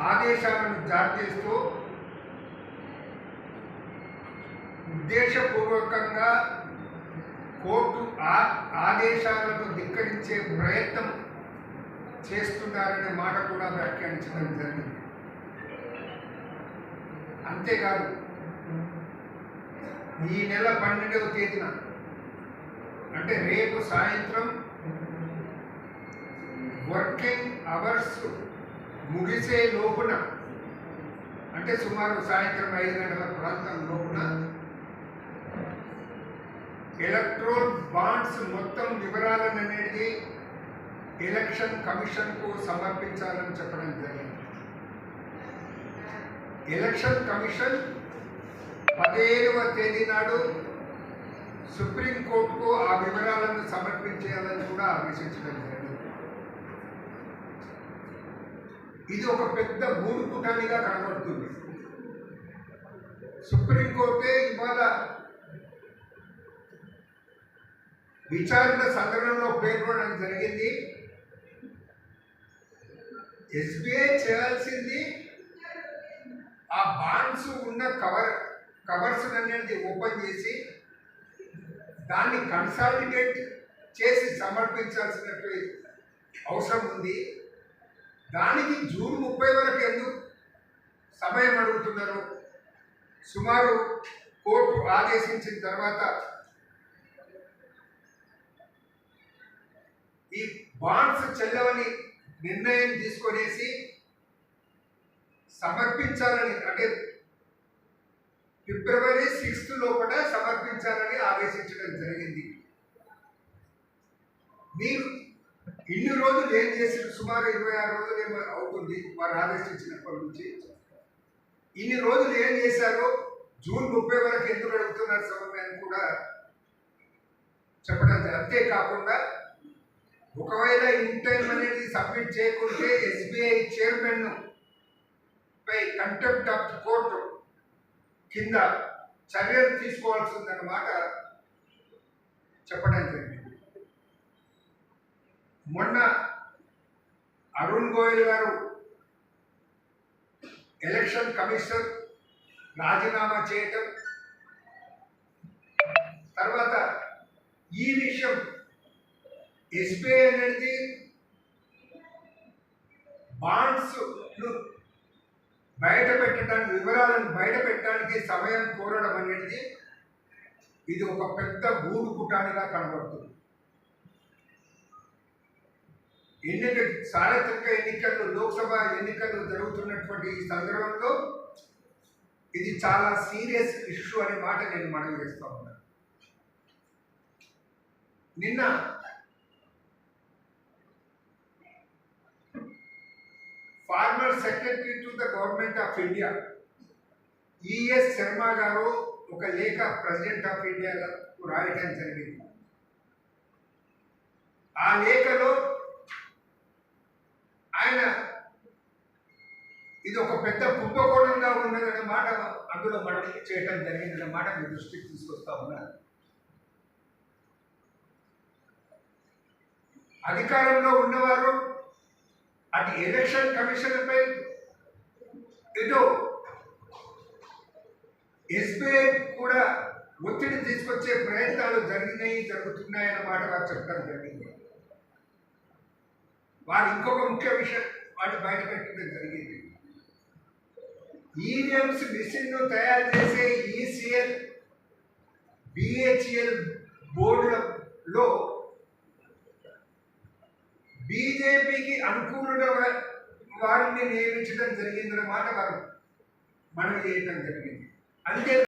ఆదేశాలను జారీ చేస్తూ ఉద్దేశపూర్వకంగా కోర్టు ఆదేశాలను ధిక్కరించే ప్రయత్నం చేస్తున్నారనే మాట కూడా వ్యాఖ్యానించడం జరిగింది. అంతేకాదు ఈ నెల 12వ తేదీన అంటే రేపు సాయంత్రం వర్కింగ్ అవర్స్ ముగిసే లోపున అంటే సుమారు సాయంత్రం 5 గంటల ప్రాంతం లోపున ఎలక్ట్రోల్ బాండ్స్ మొత్తం వివరాలను అనేది ఎలక్షన్ కమిషన్కు సమర్పించాలని చెప్పడం జరిగింది. ఎలక్షన్ కమిషన్ 17వ తేదీ నాడు సుప్రీంకోర్టుకు ఆ వివరాలను సమర్పించేయాలని కూడా ఆదేశించడం జరిగింది. ఇది ఒక పెద్ద గూడుపుటానిగా కనబడుతుంది. సుప్రీంకోర్టే ఇవాళ విచారణ సందర్భంలో పేర్కొనడం జరిగింది. ఎస్బీఐ చేయాల్సింది ఆ బాండ్స్ ఉన్న కవర్స్ అనేది ఓపెన్ చేసి దాన్ని కన్సాలిడేట్ చేసి సమర్పించాల్సినటువంటి అవసరం ఉంది. దానికి జూన్ 30 వరకు ఎందుకు సమయం అడుగుతున్నారు? సుమారు కోర్టు ఆదేశించిన తర్వాత ఈ బాండ్స్ చెల్లవని నిర్ణయం తీసుకొనేసి సమర్పించాలని అంటే ఫిబ్రవరి 6 లోపల సమర్పించాలని ఆదేశించడం జరిగింది. మీరు ఇన్ని రోజులు ఏం చేశారు? సుమారు 26 రోజులు ఏమో అవుతుంది వారు ఆదేశించినప్పటి నుంచి. ఇన్ని రోజులు ఏం చేశారో జూన్ 30 వరకు ఎందుకు అడుగుతున్నారు సమయాన్ని కూడా చెప్పడం జరిగింది. అంతేకాకుండా ఒకవేళ ఇన్ టైం అనేది సబ్మిట్ చేయకుంటే ఎస్బీఐ చైర్మన్ పై కంటెంప్ట్ ఆఫ్ కోర్టు కింద చర్యలు తీసుకోవాల్సిందన్నమాట చెప్పడం జరిగింది. మొన్న అరుణ్ గోయల్ గారు ఎలక్షన్ కమిషన్ రాజీనామా చేయటం తర్వాత ఈ విషయం ఎస్బీఐ అనేది బాండ్స్ బయటపెట్టడానికి వివరాలను బయటపెట్టడానికి సమయం కోరడం అనేది ఇది ఒక పెద్ద గూడుపుటానిగా కనబడుతుంది. సార్వత్రిక ఎన్నికలు లోక్సభ ఎన్నికలు జరుగుతున్నటువంటి ఈ సందర్భంలో ఇది చాలా సీరియస్ ఇష్యూ అనే మాట నేను మనవి చేస్తా ఉన్నాను. నిన్న former secretary to the government of India ES Sharma garu ఒక లేఖ ప్రెసిడెంట్ ఆఫ్ ఇండియాకు రాయడం జరిగింది. ఆ లేఖలో ఆయన ఇది ఒక పెద్ద కుంభకోణంగా ఉన్నదనే మాట అందులో మనం చేయటం జరిగిందనే మాట మీ దృష్టికి తీసుకొస్తా ఉన్నారు. అధికారంలో ఉన్నవారు అటు ఎలక్షన్ కమిషన్ పై ఇటు ఎస్బీఐ కూడా ఒత్తిడి తీసుకొచ్చే ప్రయత్నాలు జరుగుతున్నాయన్న మాట వారు చెప్పడం జరిగింది. వారు ఇంకొక ముఖ్య విషయం వాటి బయట పెట్టడం జరిగింది. ఈవీఎంస్ మిషన్ తయారు చేసే ఈసీఎల్ బిహెచ్ఎల్ బోర్డులలో బీజేపీకి అనుకూలంగా వారిని నియమించడం జరిగిందన్నమాట వారు మనం చేయడం జరిగింది. అంతే